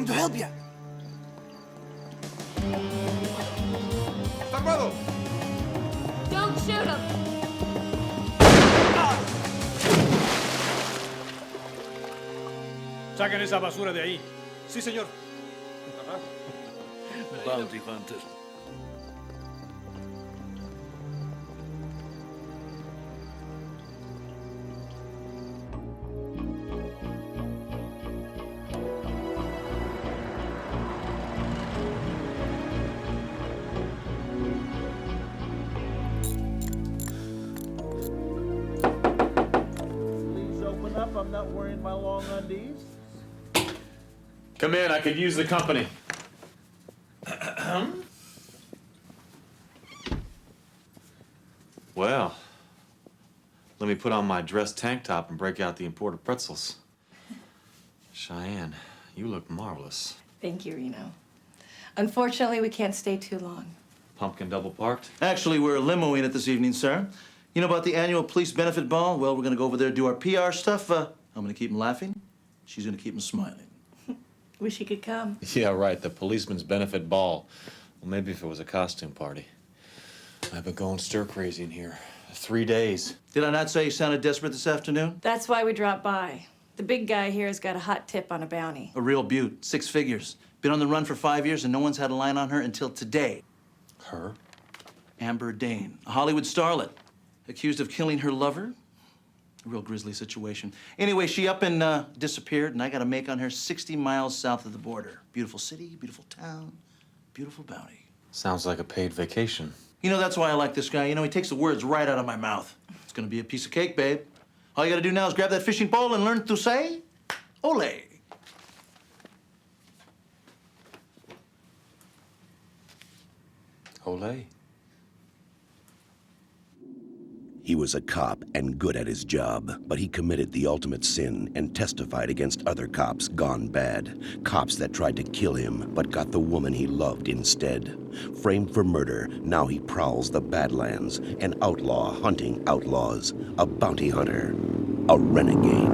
to help you. Armado! Don't shoot him! Saquen esa basura de ahí. Sí, señor. Bounty hunter. Please open up. I'm not wearing my long undies. Come in, I could use the company. Well, let me put on my dress tank top and break out the imported pretzels. Cheyenne, you look marvelous. Thank you, Reno. Unfortunately, we can't stay too long. Pumpkin double parked? Actually, we're limoing it this evening, sir. You know about the annual police benefit ball? Well, we're going to go over there, do our PR stuff. I'm going to keep them laughing. She's going to keep them smiling. Wish you could come. Yeah, right, the policeman's benefit ball. Well, maybe if it was a costume party. I've been going stir-crazy in here. 3 days. Did I not say you sounded desperate this afternoon? That's why we dropped by. The big guy here has got a hot tip on a bounty. A real beaut, 6 figures. Been on the run for 5 years and no one's had a line on her until today. Her? Amber Dane, a Hollywood starlet, accused of killing her lover. A real grisly situation. Anyway, she up and disappeared, and I got a make on her 60 miles south of the border. Beautiful city, beautiful town, beautiful bounty. Sounds like a paid vacation. You know, that's why I like this guy. You know, he takes the words right out of my mouth. It's gonna be a piece of cake, babe. All you gotta do now is grab that fishing pole and learn to say, ole. Olay. He was a cop and good at his job, but he committed the ultimate sin and testified against other cops gone bad. Cops that tried to kill him, but got the woman he loved instead. Framed for murder, now he prowls the Badlands, an outlaw hunting outlaws, a bounty hunter, a renegade.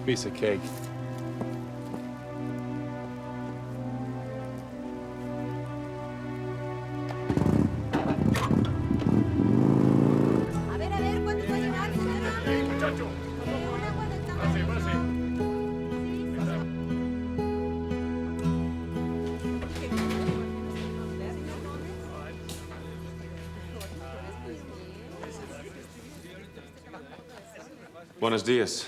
Piece of cake. Muchacho. Pase, pase. Buenos dias.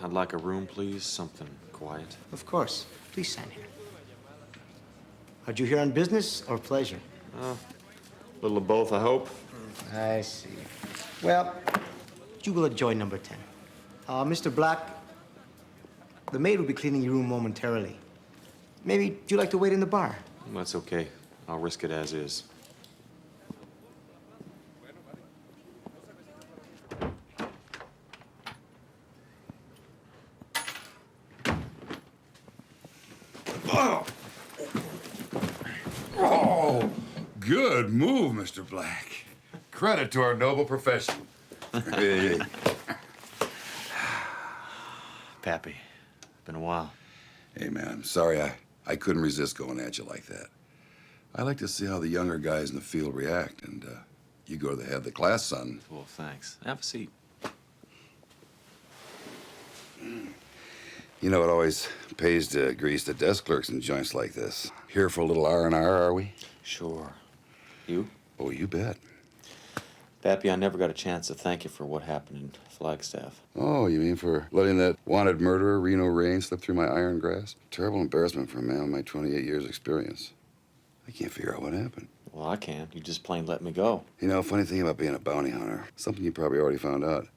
I'd like a room, please. Something quiet. Of course. Please sign here. Are you here on business or pleasure? A little of both, I hope. I see. Well, you will enjoy number 10. Mr. Black, the maid will be cleaning your room momentarily. Maybe you'd like to wait in the bar? That's okay. I'll risk it as is. Oh, good move, Mr. Black. Credit to our noble profession. Hey. Pappy, been a while. Hey, man, I'm sorry I couldn't resist going at you like that. I like to see how the younger guys in the field react, and you go to the head of the class, son. Well, thanks. Have a seat. You know, it always pays to grease the desk clerks in joints like this. Here for a little R&R, are we? Sure. You? Oh, you bet. Pappy, I never got a chance to thank you for what happened in Flagstaff. Oh, you mean for letting that wanted murderer, Reno Rain, slip through my iron grasp? Terrible embarrassment for a man with my 28 years experience. I can't figure out what happened. Well, I can. You just plain let me go. You know, funny thing about being a bounty hunter, something you probably already found out.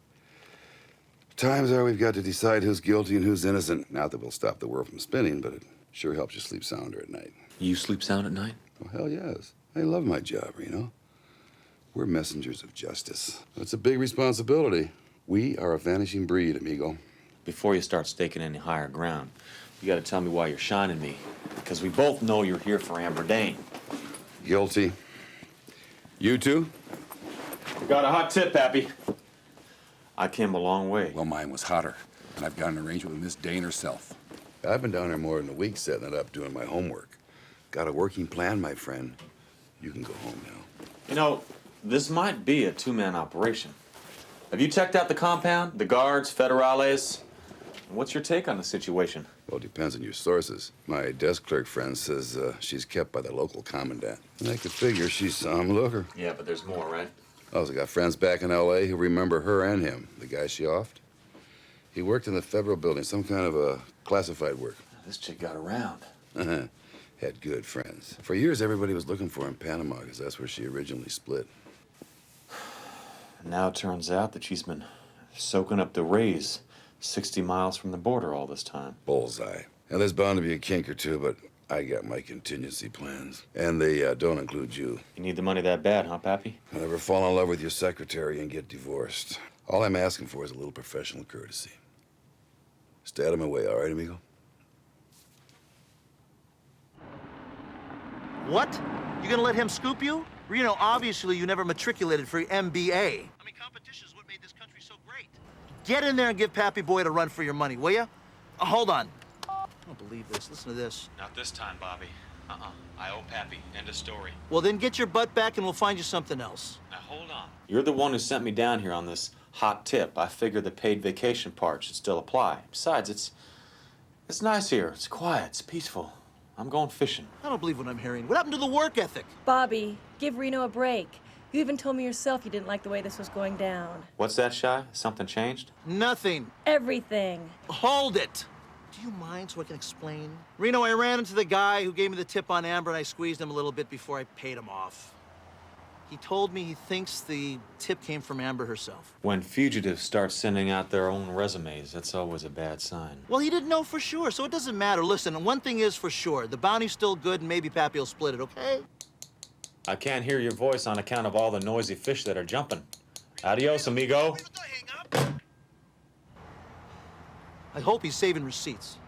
Times are we've got to decide who's guilty and who's innocent. Not that we'll stop the world from spinning, but it sure helps you sleep sounder at night. You sleep sound at night? Oh, hell yes. I love my job, Reno. We're messengers of justice. It's a big responsibility. We are a vanishing breed, amigo. Before you start staking any higher ground, you gotta tell me why you're shining me. Because we both know you're here for Amber Dane. Guilty. You too? We got a hot tip, Pappy. I came a long way. Well, mine was hotter, and I've got an arrangement with Miss Dane herself. I've been down there more than a week setting it up, doing my homework. Got a working plan, my friend. You can go home now. You know, this might be a two-man operation. Have you checked out the compound, the guards, federales? What's your take on the situation? Well, it depends on your sources. My desk clerk friend says she's kept by the local commandant. And I could figure she's some looker. Yeah, but there's more, right? I also got friends back in L.A. who remember her and him, the guy she offed. He worked in the federal building, some kind of a classified work. This chick got around. Had good friends. For years, everybody was looking for her in Panama, because that's where she originally split. Now it turns out that she's been soaking up the rays 60 miles from the border all this time. Bullseye. Now, there's bound to be a kink or two, but I got my contingency plans. And they don't include you. You need the money that bad, huh, Pappy? I'll never fall in love with your secretary and get divorced. All I'm asking for is a little professional courtesy. Stay out of my way, all right, amigo? What? You gonna let him scoop you? Reno, obviously you never matriculated for your MBA. I mean, competition is what made this country so great. Get in there and give Pappy Boyd a run for your money, will ya? Hold on. I don't believe this. Listen to this. Not this time, Bobby. I owe Pappy. End of story. Well, then get your butt back and we'll find you something else. Now, hold on. You're the one who sent me down here on this hot tip. I figure the paid vacation part should still apply. Besides, it's nice here. It's quiet. It's peaceful. I'm going fishing. I don't believe what I'm hearing. What happened to the work ethic? Bobby, give Reno a break. You even told me yourself you didn't like the way this was going down. What's that, Shy? Something changed? Nothing. Everything. Hold it. Do you mind so I can explain? Reno, I ran into the guy who gave me the tip on Amber and I squeezed him a little bit before I paid him off. He told me he thinks the tip came from Amber herself. When fugitives start sending out their own resumes, that's always a bad sign. Well, he didn't know for sure, so it doesn't matter. Listen, one thing is for sure. The bounty's still good and maybe Pappy will split it, okay? I can't hear your voice on account of all the noisy fish that are jumping. Adios, amigo. I hope he's saving receipts.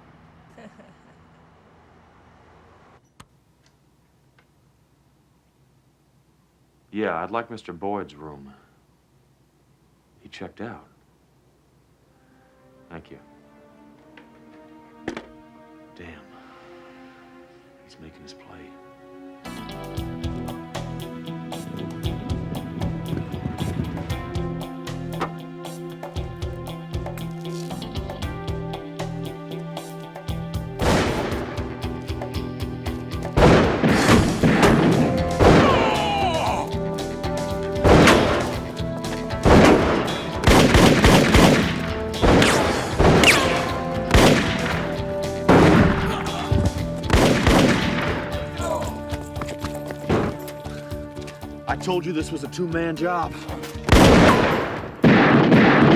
Yeah, I'd like Mr. Boyd's room. He checked out. Thank you. Damn. He's making his play. told you this was a two-man job.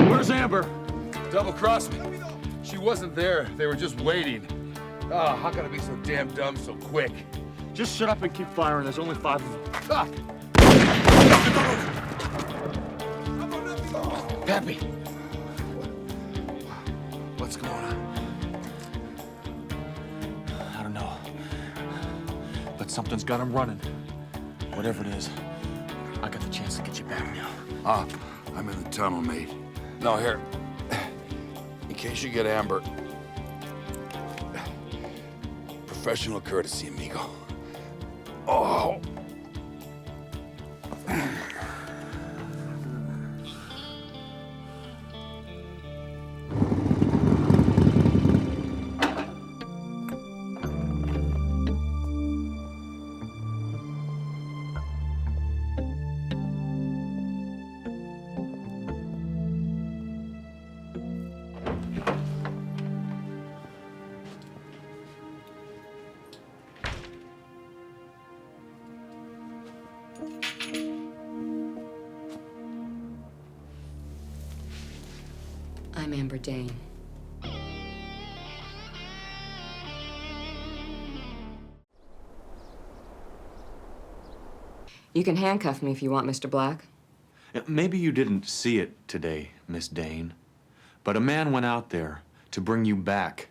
Where's Amber? Double-crossed me. She wasn't there. They were just waiting. Oh, how can I be so damn dumb so quick? Just shut up and keep firing. There's only 5 of them. Ah! Pappy! What's going on? I don't know. But something's got him running. Whatever it is, I got the chance to get you back now. Ah, I'm in the tunnel, mate. No, here. In case you get Amber. Professional courtesy, amigo. Oh! I'm Amber Dane. You can handcuff me if you want, Mr. Black. Maybe you didn't see it today, Miss Dane, but a man went out there to bring you back.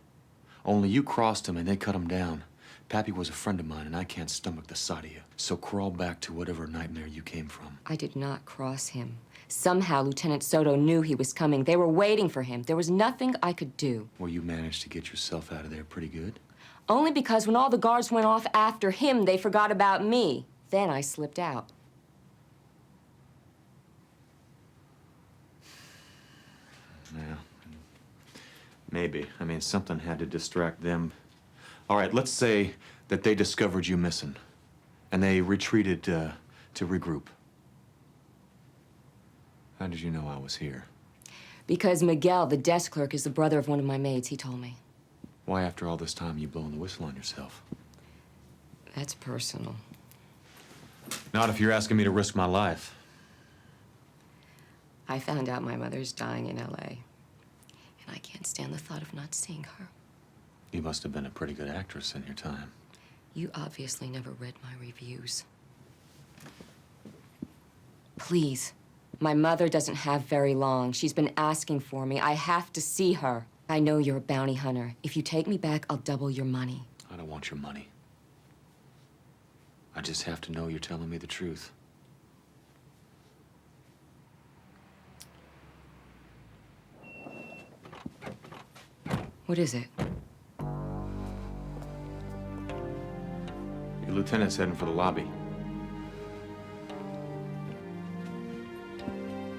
Only you crossed him and they cut him down. Pappy was a friend of mine, and I can't stomach the sight of you. So crawl back to whatever nightmare you came from. I did not cross him. Somehow Lieutenant Soto knew he was coming. They were waiting for him. There was nothing I could do. Well, you managed to get yourself out of there pretty good. Only because when all the guards went off after him, they forgot about me. Then I slipped out. Yeah, maybe. I mean, something had to distract them. All right, let's say that they discovered you missing, and they retreated to regroup. How did you know I was here? Because Miguel, the desk clerk, is the brother of one of my maids, he told me. Why, after all this time, you blowing the whistle on yourself? That's personal. Not if you're asking me to risk my life. I found out my mother's dying in L.A., and I can't stand the thought of not seeing her. You must have been a pretty good actress in your time. You obviously never read my reviews. Please. My mother doesn't have very long. She's been asking for me. I have to see her. I know you're a bounty hunter. If you take me back, I'll double your money. I don't want your money. I just have to know you're telling me the truth. What is it? Your lieutenant's heading for the lobby.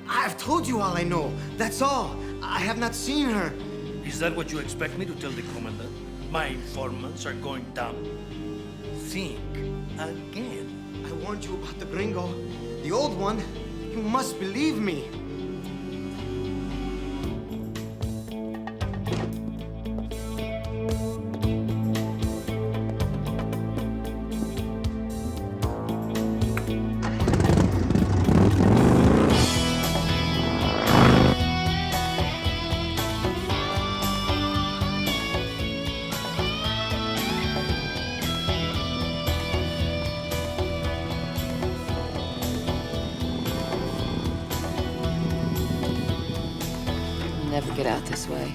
I've told you all I know. That's all. I have not seen her. Is that what you expect me to tell the commandant? My informants are going down. Think again. I warned you about the gringo. The old one. You must believe me. Never get out this way.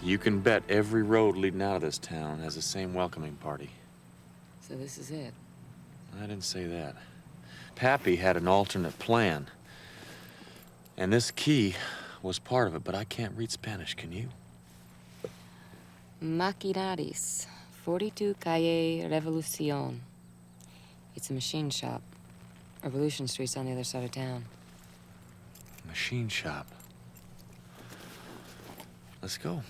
You can bet every road leading out of this town has the same welcoming party. So this is it. I didn't say that. Pappy had an alternate plan. And this key was part of it, but I can't read Spanish, can you? Maquinaris, 42 Calle Revolucion. It's a machine shop. Revolution Street's on the other side of town. Machine shop. Let's go.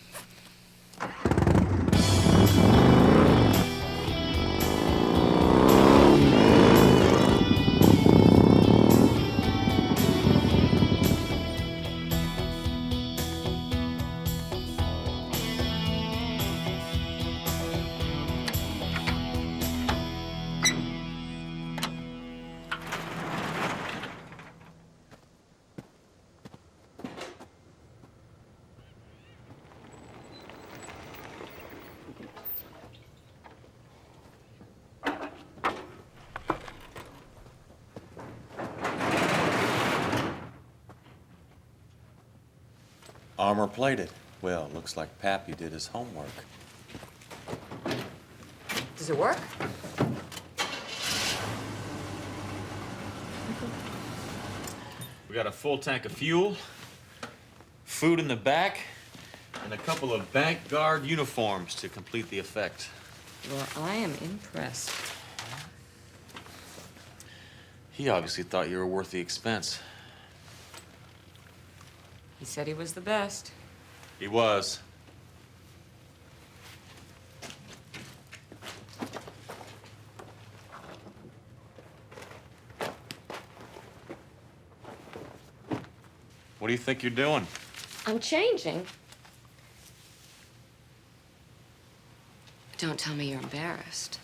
Armor plated. Well, looks like Pappy did his homework. Does it work? We got a full tank of fuel, food in the back, and a couple of bank guard uniforms to complete the effect. Well, I am impressed. He obviously thought you were worth the expense. He said he was the best. He was. What do you think you're doing? I'm changing. Don't tell me you're embarrassed.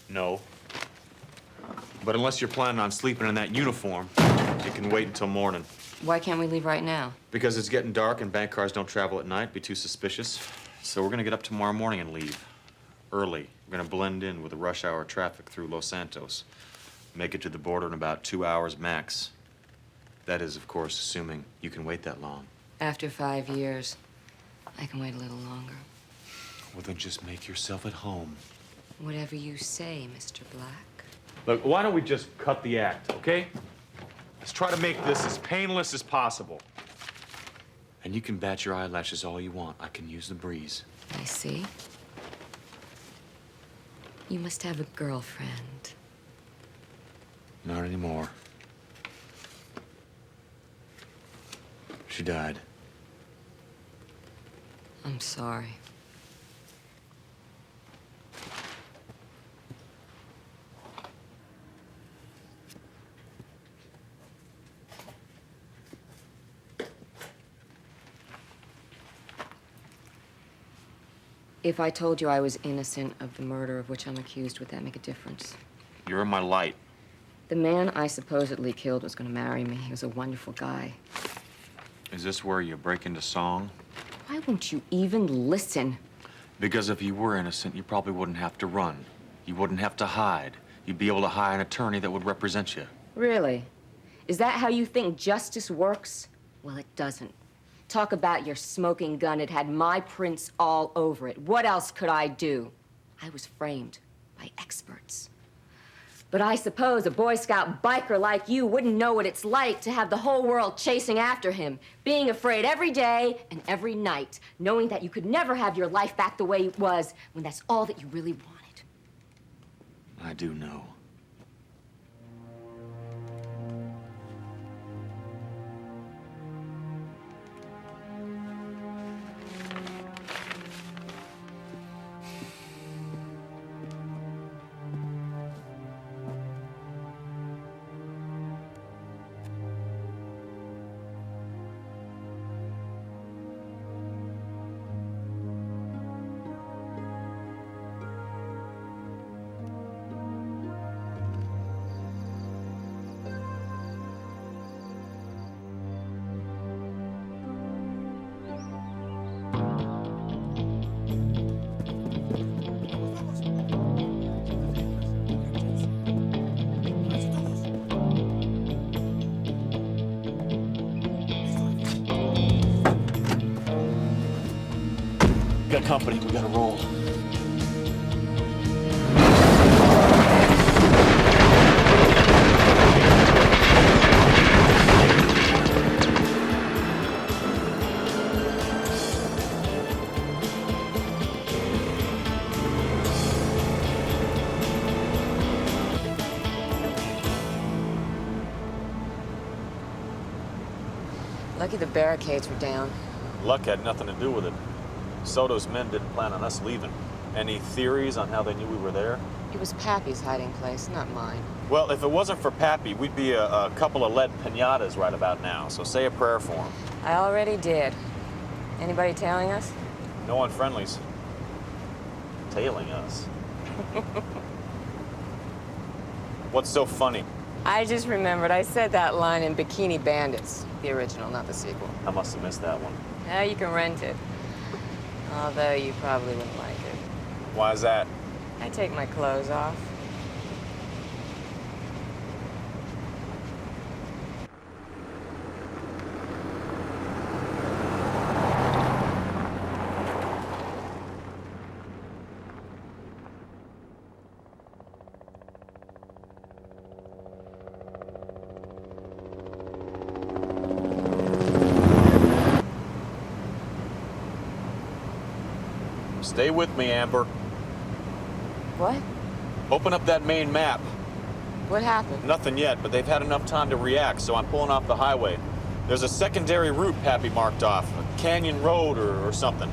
No. But unless you're planning on sleeping in that uniform, you can wait until morning. Why can't we leave right now? Because it's getting dark and bank cars don't travel at night, be too suspicious. So we're gonna get up tomorrow morning and leave. Early. We're gonna blend in with the rush hour traffic through Los Santos. Make it to the border in about 2 hours max. That is, of course, assuming you can wait that long. After 5 years, I can wait a little longer. Well, then just make yourself at home. Whatever you say, Mr. Black. Look, why don't we just cut the act, okay? Let's try to make this as painless as possible. And you can bat your eyelashes all you want. I can use the breeze. I see. You must have a girlfriend. Not anymore. She died. I'm sorry. If I told you I was innocent of the murder of which I'm accused, would that make a difference? You're in my light. The man I supposedly killed was going to marry me. He was a wonderful guy. Is this where you break into song? Why won't you even listen? Because if you were innocent, you probably wouldn't have to run. You wouldn't have to hide. You'd be able to hire an attorney that would represent you. Really? Is that how you think justice works? Well, it doesn't. Talk about your smoking gun. It had my prints all over it. What else could I do? I was framed by experts. But I suppose a Boy Scout biker like you wouldn't know what it's like to have the whole world chasing after him, being afraid every day and every night, knowing that you could never have your life back the way it was when that's all that you really wanted. I do know. Got company. We gotta roll. Lucky the barricades were down. Luck had nothing to do with it. Soto's men didn't plan on us leaving. Any theories on how they knew we were there? It was Pappy's hiding place, not mine. Well, if it wasn't for Pappy, we'd be a couple of lead pinatas right about now. So say a prayer for him. I already did. Anybody tailing us? No unfriendlies. Tailing us. What's so funny? I just remembered I said that line in Bikini Bandits, the original, not the sequel. I must have missed that one. Yeah, you can rent it. Although you probably wouldn't like it. Why is that? I take my clothes off. Stay with me, Amber. What? Open up that main map. What happened? Nothing yet, but they've had enough time to react, so I'm pulling off the highway. There's a secondary route Pappy marked off, a canyon road or something.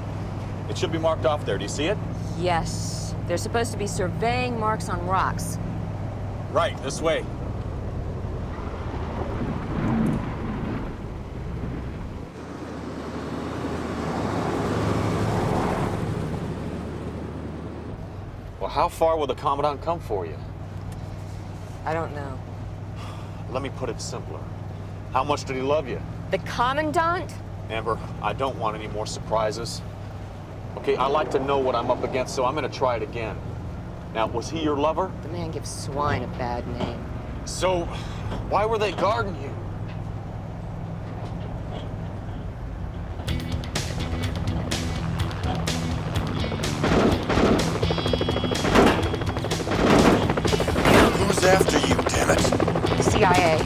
It should be marked off there. Do you see it? Yes. They're supposed to be surveying marks on rocks. Right, this way. Well, how far will the Commandant come for you? I don't know. Let me put it simpler. How much did he love you? The Commandant? Amber, I don't want any more surprises. Okay, I like to know what I'm up against, so I'm gonna try it again. Now, was he your lover? The man gives swine a bad name. So, why were they guarding you? Who's after you, damn it? CIA.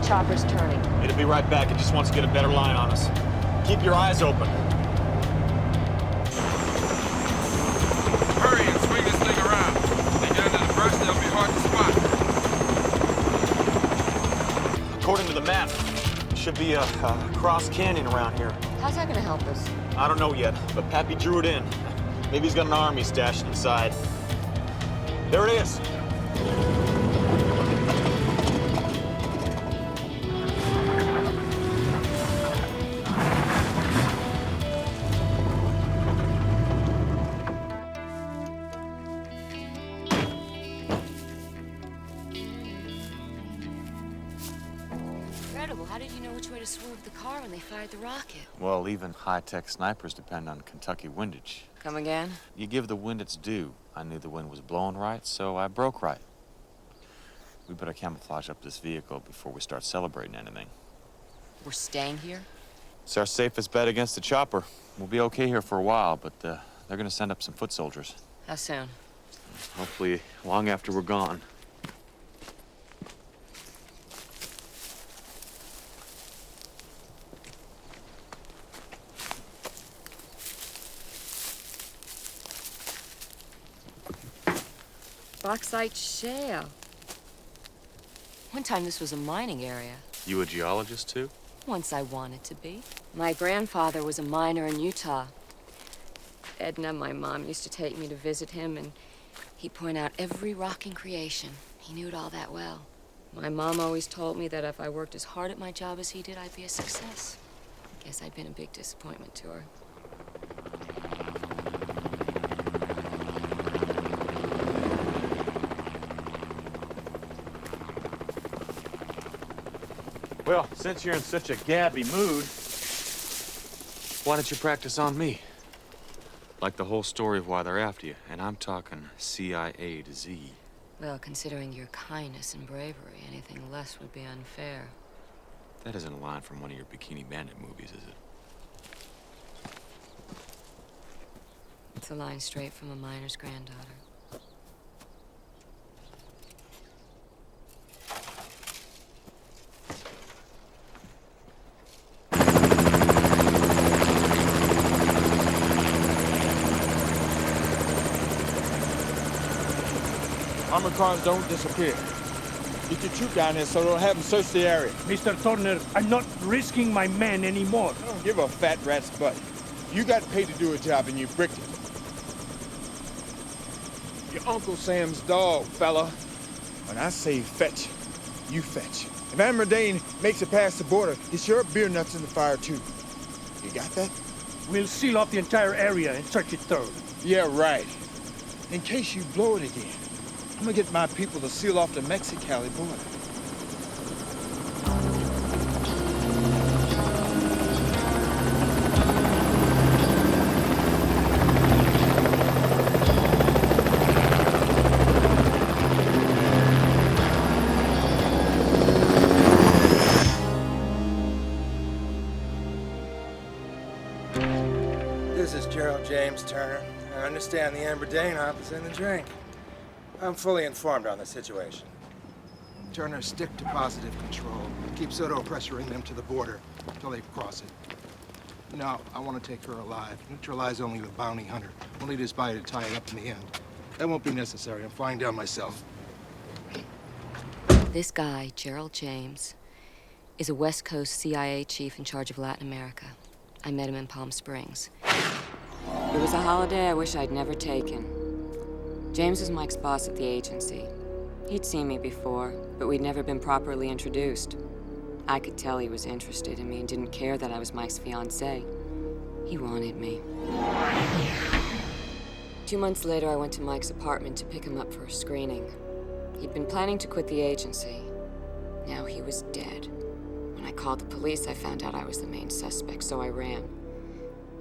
Chopper's turning. It'll be right back. It just wants to get a better line on us. Keep your eyes open. Hurry and swing this thing around. They get under the brush, they'll be hard to spot. According to the map, there should be a cross canyon around here. How's that gonna help us? I don't know yet, but Pappy drew it in. Maybe he's got an army stashed inside. There it is. Incredible. How did you know which way to swerve the car when they fired the rocket? Well, even high-tech snipers depend on Kentucky windage. Come again? You give the wind its due. I knew the wind was blowing right, so I broke right. We better camouflage up this vehicle before we start celebrating anything. We're staying here? It's our safest bet against the chopper. We'll be okay here for a while, but they're gonna send up some foot soldiers. How soon? Hopefully long after we're gone. Bauxite shale. One time this was a mining area. You a geologist too? Once I wanted to be. My grandfather was a miner in Utah. Edna, my mom, used to take me to visit him, and he'd point out every rock in creation. He knew it all that well. My mom always told me that if I worked as hard at my job as he did, I'd be a success. Guess I'd been a big disappointment to her. Well, since you're in such a gabby mood, why don't you practice on me? Like the whole story of why they're after you, and I'm talking CIA to Z. Well, considering your kindness and bravery, anything less would be unfair. That isn't a line from one of your Bikini Bandit movies, is it? It's a line straight from a miner's granddaughter. armored cars don't disappear. Get your troop down here so don't have them search the area. Mr. Turner, I'm not risking my men anymore. I don't give a fat rat's butt. You got paid to do a job and you bricked it. Your Uncle Sam's dog, fella. When I say fetch, you fetch. If Amber Dane makes it past the border, it's your beer nuts in the fire too. You got that? We'll seal off the entire area and search it thoroughly. Yeah, right. In case you blow it again, I'm gonna get my people to seal off the Mexicali border. This is Gerald James Turner. I understand the Amber Dane op is in the drink. I'm fully informed on the situation. Turner, stick to positive control. Keep pseudo pressuring them to the border until they cross it. No, I want to take her alive. Neutralize only the bounty hunter. We'll need his body to tie it up in the end. That won't be necessary. I'm flying down myself. This guy, Gerald James, is a West Coast CIA chief in charge of Latin America. I met him in Palm Springs. It was a holiday I wish I'd never taken. James was Mike's boss at the agency. He'd seen me before, but we'd never been properly introduced. I could tell he was interested in me and didn't care that I was Mike's fiancée. He wanted me. 2 months later, I went to Mike's apartment to pick him up for a screening. He'd been planning to quit the agency. Now he was dead. When I called the police, I found out I was the main suspect, so I ran.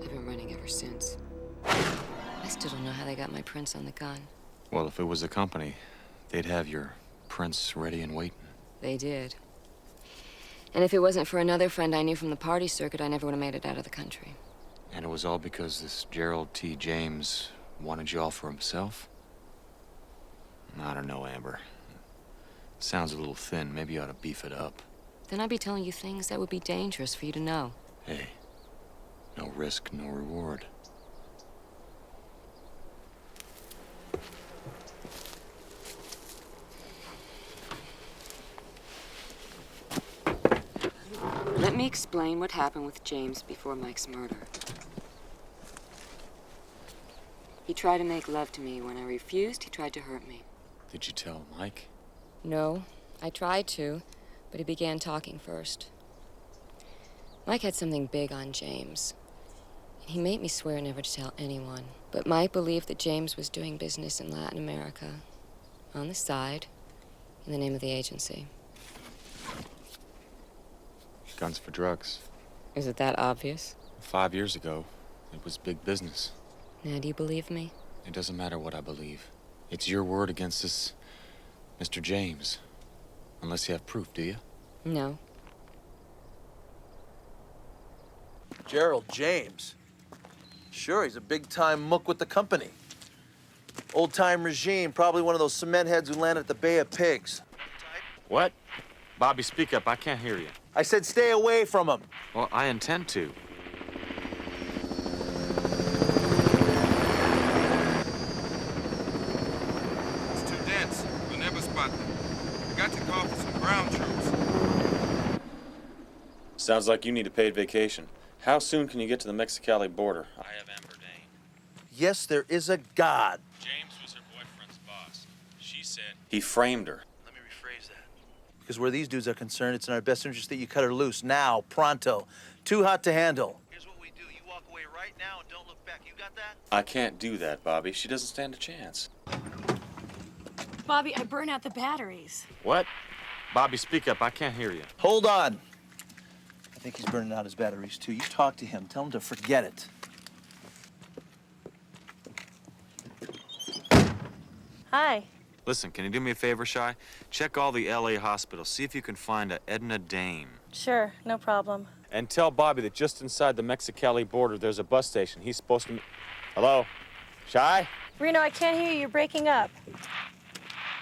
I've been running ever since. I still don't know how they got my prints on the gun. Well, if it was a company, they'd have your prints ready and waiting. They did. And if it wasn't for another friend I knew from the party circuit, I never would have made it out of the country. And it was all because this Gerald T. James wanted you all for himself? I don't know, Amber. Sounds a little thin. Maybe you ought to beef it up. Then I'd be telling you things that would be dangerous for you to know. Hey, no risk, no reward. Let me explain what happened with James before Mike's murder. He tried to make love to me. When I refused, he tried to hurt me. Did you tell Mike? No, I tried to, but he began talking first. Mike had something big on James. He made me swear never to tell anyone. But Mike believed that James was doing business in Latin America, on the side, in the name of the agency. Guns for drugs. Is it that obvious? 5 years ago, it was big business. Now, do you believe me? It doesn't matter what I believe. It's your word against this Mr. James. Unless you have proof, do you? No. Gerald James. Sure, he's a big-time mook with the company. Old-time regime, probably one of those cement heads who landed at the Bay of Pigs. What? Bobby, speak up. I can't hear you. I said stay away from him. Well, I intend to. It's too dense. We'll never spot them. We got to call for some ground troops. Sounds like you need a paid vacation. How soon can you get to the Mexicali border? I have Amber Dane. Yes, there is a God. James was her boyfriend's boss. She said he framed her. Let me rephrase that. Because where these dudes are concerned, it's in our best interest that you cut her loose now, pronto. Too hot to handle. Here's what we do. You walk away right now and don't look back. You got that? I can't do that, Bobby. She doesn't stand a chance. Bobby, I burn out the batteries. What? Bobby, speak up. I can't hear you. Hold on. I think he's burning out his batteries, too. You talk to him. Tell him to forget it. Hi. Listen, can you do me a favor, Shy? Check all the L.A. hospitals. See if you can find a Edna Dane. Sure, no problem. And tell Bobby that just inside the Mexicali border, there's a bus station. He's supposed to... Hello? Shy? Reno, I can't hear you. You're breaking up.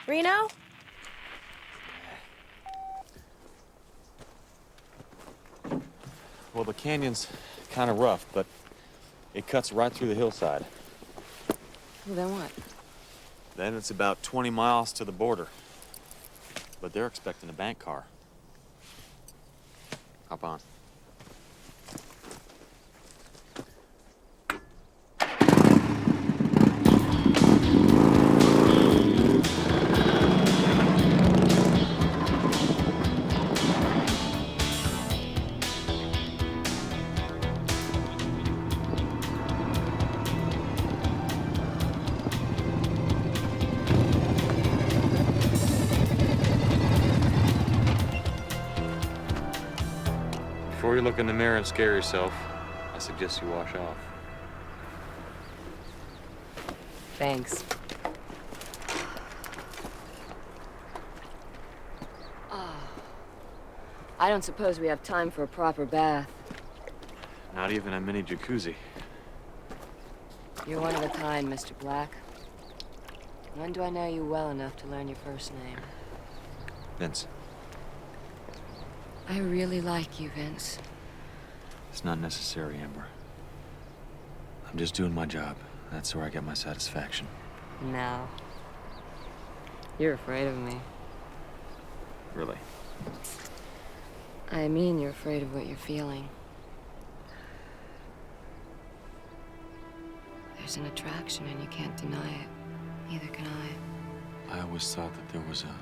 Reno? Well, the canyon's kind of rough, but it cuts right through the hillside. Well, then what? Then it's about 20 miles to the border. But they're expecting a bank car. Hop on. Before you look in the mirror and scare yourself, I suggest you wash off. Thanks. I don't suppose we have time for a proper bath. Not even a mini jacuzzi. You're one of a kind, Mr. Black. When do I know you well enough to learn your first name? Vince, I really like you, Vince. it's not necessary, Amber. I'm just doing my job. That's where I get my satisfaction. No. You're afraid of me. Really? I mean, you're afraid of what you're feeling. There's an attraction and you can't deny it. Neither can I. I always thought that there was a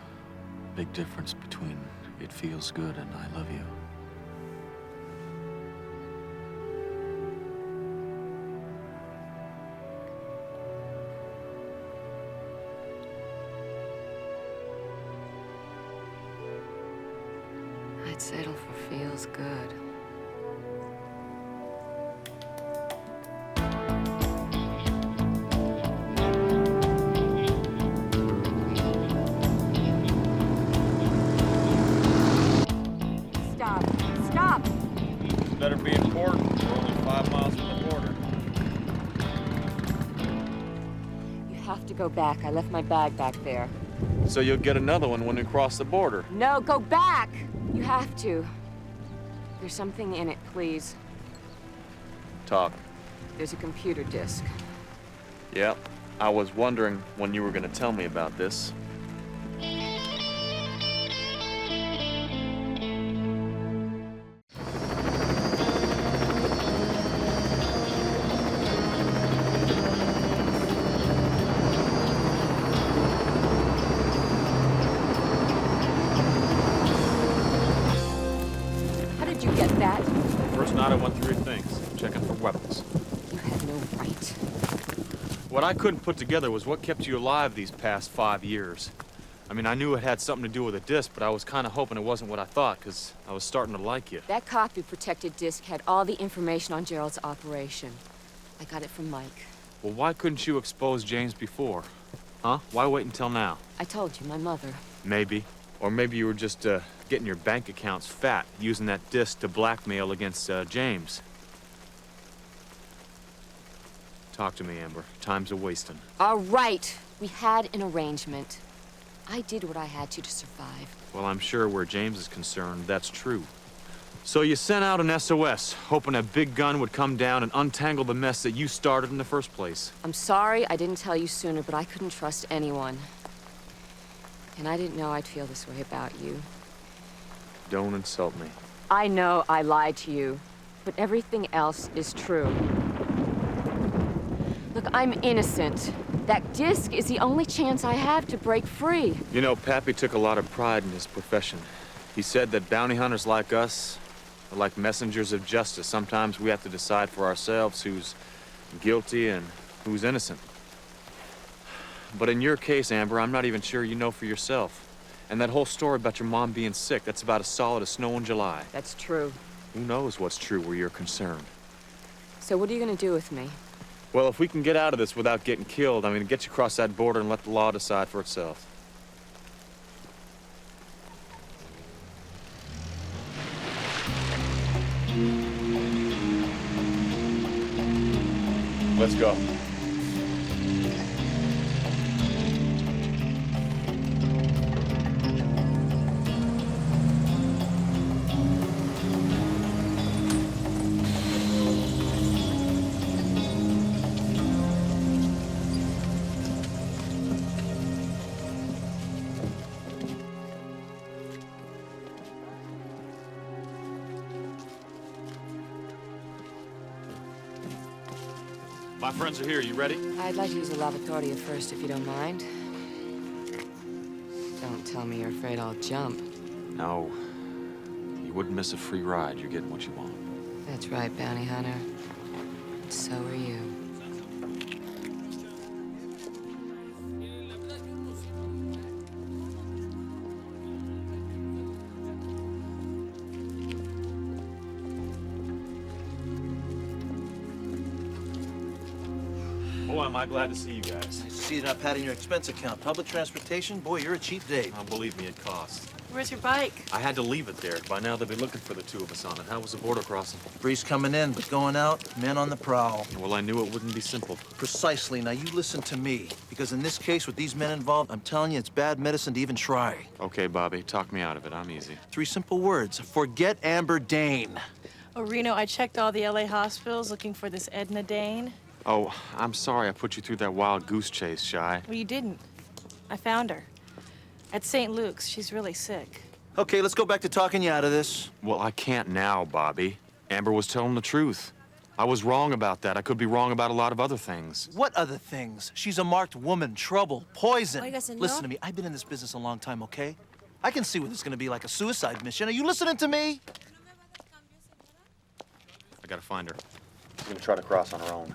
big difference between it feels good and I love you. I'd settle for feels good. Stop. Stop! This better be important. We're only 5 miles from the border. You have to go back. I left my bag back there. So you'll get another one when we cross the border. No, go back! You have to. There's something in it, please. Talk. There's a computer disk. Yep. I was wondering when you were gonna tell me about this. How did you get that? First night I went through your things, checking for weapons. You had no right. What I couldn't put together was what kept you alive these past 5 years. I mean, I knew it had something to do with a disc, but I was kind of hoping it wasn't what I thought, because I was starting to like you. That copy-protected disk had all the information on Gerald's operation. I got it from Mike. Well, why couldn't you expose James before? Huh? Why wait until now? I told you, my mother. Maybe. Or maybe you were just getting your bank accounts fat, using that disc to blackmail against James. Talk to me, Amber. Time's a-wasting. All right. We had an arrangement. I did what I had to survive. Well, I'm sure where James is concerned, that's true. So you sent out an SOS, hoping a big gun would come down and untangle the mess that you started in the first place. I'm sorry I didn't tell you sooner, but I couldn't trust anyone. And I didn't know I'd feel this way about you. Don't insult me. I know I lied to you, but everything else is true. Look, I'm innocent. That disc is the only chance I have to break free. You know, Pappy took a lot of pride in his profession. He said that bounty hunters like us are like messengers of justice. Sometimes we have to decide for ourselves who's guilty and who's innocent. But in your case, Amber, I'm not even sure you know for yourself. And that whole story about your mom being sick, that's about as solid as snow in July. That's true. Who knows what's true where you're concerned? So what are you gonna do with me? Well, if we can get out of this without getting killed, I'm gonna get you across that border and let the law decide for itself. Let's go. My friends are here. You ready? I'd like to use a lavatoria first, if you don't mind. Don't tell me you're afraid I'll jump. No. You wouldn't miss a free ride. You're getting what you want. That's right, bounty hunter. So are you. Boy, am I glad to see you guys. I see you're not padding your expense account. Public transportation? Boy, you're a cheap date. Oh, believe me, it costs. Where's your bike? I had to leave it there. By now, they'll be looking for the two of us on it. How was the border crossing? Breeze coming in, but going out, men on the prowl. Well, I knew it wouldn't be simple. Precisely. Now, you listen to me. Because in this case, with these men involved, I'm telling you, it's bad medicine to even try. Okay, Bobby, talk me out of it. I'm easy. 3 simple words. Forget Amber Dane. Oh, Reno, I checked all the LA hospitals looking for this Edna Dane. Oh, I'm sorry I put you through that wild goose chase, Shy. Well, you didn't. I found her. At St. Luke's. She's really sick. Okay, let's go back to talking you out of this. Well, I can't now, Bobby. Amber was telling the truth. I was wrong about that. I could be wrong about a lot of other things. What other things? She's a marked woman, trouble, poison. Oiga, señor. Listen to me. I've been in this business a long time, okay? I can see what this is gonna be like a suicide mission. Are you listening to me? I gotta find her. She's gonna try to cross on her own.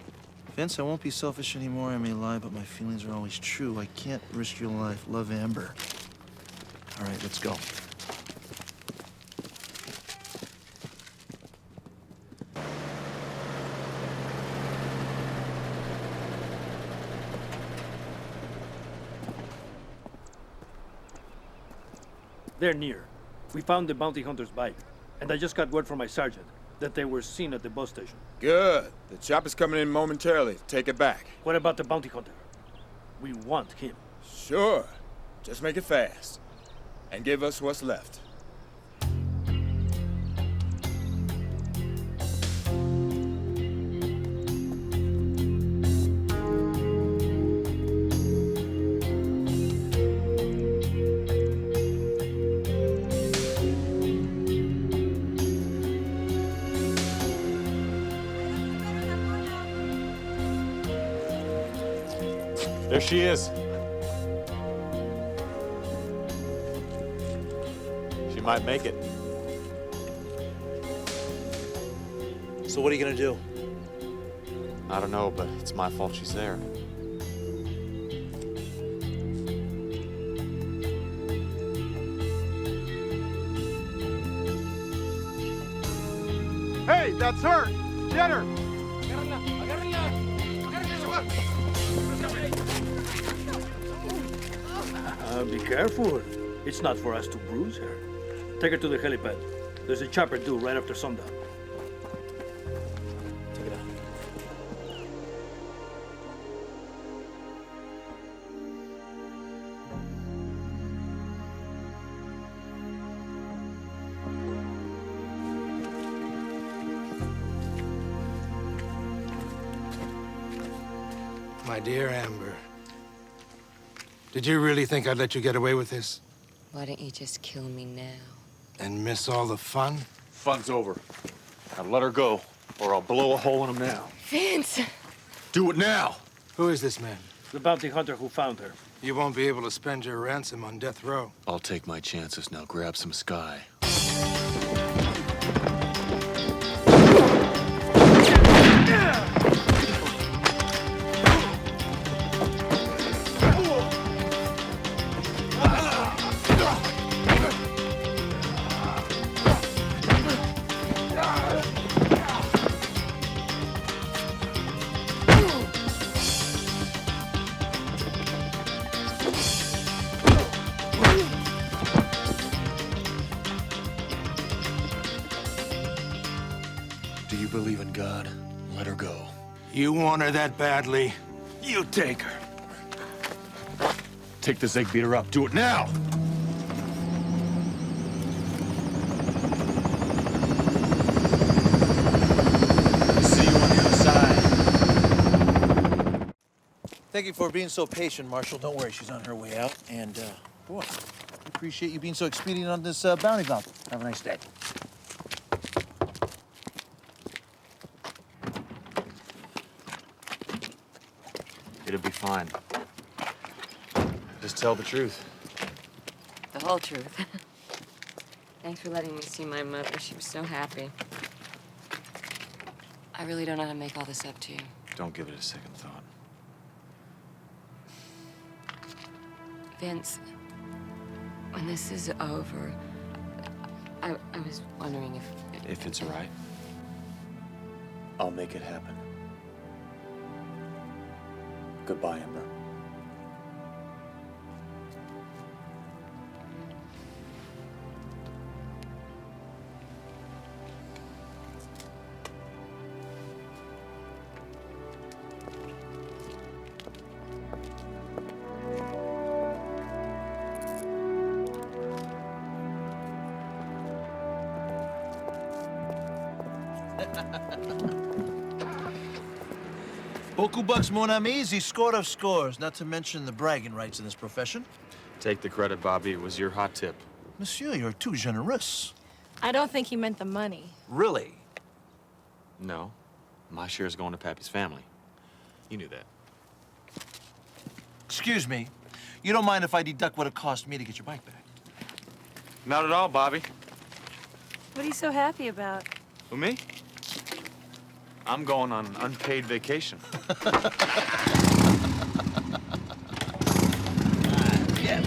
Vince, I won't be selfish anymore. I may lie, but my feelings are always true. I can't risk your life. Love, Amber. All right, let's go. They're near. We found the bounty hunter's bike, and I just got word from my sergeant that they were seen at the bus station. Good. The chopper's coming in momentarily. Take it back. What about the bounty hunter? We want him. Sure. Just make it fast. And give us what's left. There she is. She might make it. So what are you gonna do? I don't know, but it's my fault she's there. Hey, that's her! Get her! Be careful. It's not for us to bruise her. Take her to the helipad. There's a chopper due right after sundown. Take it out. My dear Amber, did you really think I'd let you get away with this? Why don't you just kill me now? And miss all the fun? Fun's over. Now let her go, or I'll blow a hole in him now. Vince! Do it now! Who is this man? The bounty hunter who found her. You won't be able to spend your ransom on death row. I'll take my chances now. Grab some sky. Do you believe in God? Let her go. You want her that badly? You take her. Take this egg beater up. Do it now! See you on the other side. Thank you for being so patient, Marshal. Don't worry, she's on her way out. And, boy, I appreciate you being so expedient on this bounty hunt. Have a nice day. It'll be fine. Just tell the truth. The whole truth. Thanks for letting me see my mother. She was so happy. I really don't know how to make all this up to you. Don't give it a second thought. Vince, when this is over, I was wondering if... If it's all right, I'll make it happen. Goodbye, Ember. Beaucoup bucks, mon ami. The score of scores, not to mention the bragging rights in this profession. Take the credit, Bobby. It was your hot tip. Monsieur, you're too generous. I don't think he meant the money. Really? No. My share is going to Pappy's family. You knew that. Excuse me. You don't mind if I deduct what it cost me to get your bike back? Not at all, Bobby. What are you so happy about? Who, me? I'm going on an unpaid vacation. Yeah.